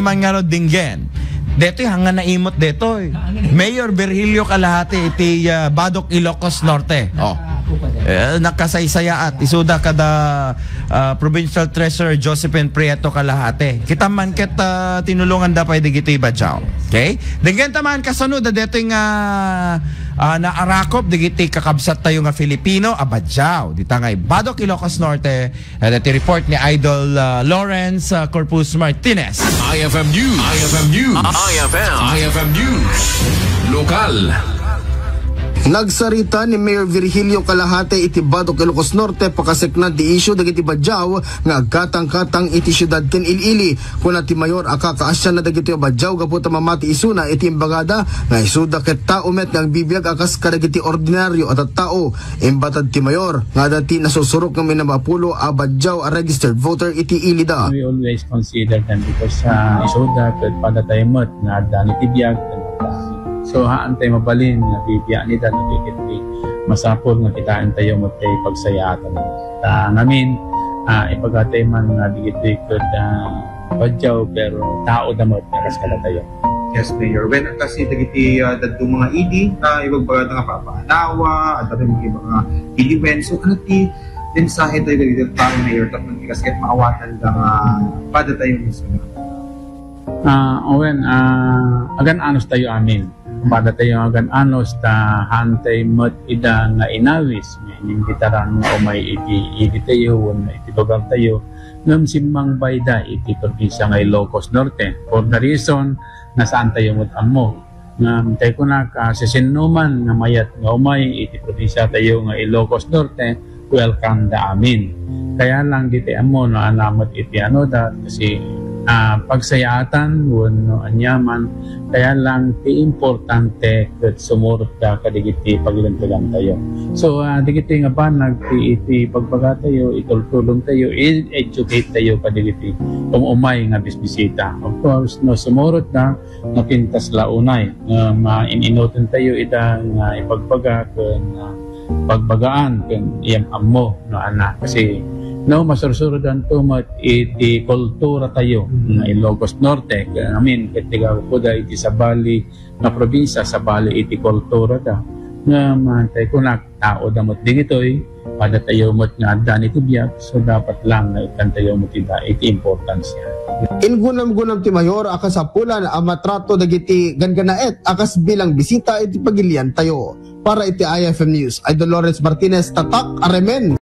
man nga no dinggen. Deto'y hanga naimot deto'y. Mayor Virgilio Kalahati iti Badok Ilocos Norte. Oh. Nakasaysaya at isuda kada Provincial Treasurer Josephine Prieto Kalahati. Kita man ket tinulungan da pay digiti Badjaw. Okay? Dinggen taman kasunod deto'y nga naarakop digiti kakabsat tayo nga Filipino Badjaw. Dita ngay Badok Ilocos Norte. Dito report ni Idol Lawrence Corpus Martinez. IFM News. IFM News. IFM News. Lokal. Nagsarita ni Mayor Virgilio Kalahati iti Badok Ilocos Norte pakasekna di isyu dagiti Badjaw nga agkatang-katang iti syudad ken Ilili kuna ti mayor akakaasya na dagiti Badjaw gaputa mamati isuna iti imbagada nga isuda ket tao met nga bibiyag akas kadagiti ordinaryo at tao imbatad ti mayor nga dati nasusurok nga minamapulo a Badjaw a registered voter iti Ilida. We always consider them because isuda ket padataymet nga dani ti biyag. So haantay mabalin na bibiyaan nila na bigit masapol nga kitaan tayo matay pagsayatan. Namin ipagatay man nga bigit ikod Badjaw pero tao damot nakas kala tayo. Yes, Mayor. When kasi dagiti dadto mga idi na ibagbaga nga papaanawa at mga mga events so ano ti mensahe tayo dagiti tao Mayor tapos kasi maawatan lang pada tayo mismo. Agan anos tayo amin. Pada tayo agan anos ta hantay mat ida nga inawis meaning gitaran o may iti tayo iti bagang tayo ngam simmang bayda iti probinsya nga Ilocos Norte for the reason na saan tayo mat ammo ngam tayo kunak sisinuman nga mayat nga umay iti probinsya tayo nga Ilocos Norte welcome da amin kaya lang diti ammo no anamat iti ano da kasi pagsayatan no anyaman kaya lang ti importante ket sumurot ka kadigiti paglantagan tayo so digiti nga ba iti pagbaga tayo itultulong tayo educate tayo kadigiti umay nga bisbisita of course no sumurot na napintas launay maininuton tayo ida nga ipagbaga ken pagbagaan ken iyam ammo no ana kasi no, masursurudan to iti kultura tayo na Ilocos Norte. I mean, katiga ko da iti Sabali na probinsya, Sabali iti kultura da. Nga mantay ko na tao damot din ito'y pada tayo mo't nga adan iti biyak. So, dapat lang na ikan tayo mo't iti importansya. Ingunam-gunam ti mayor akas apulan amatrato dagiti ganganaet akas bilang bisita iti pagilian tayo. Para iti IFM News, Idol Lawrence Martinez, Tatak, Aremen.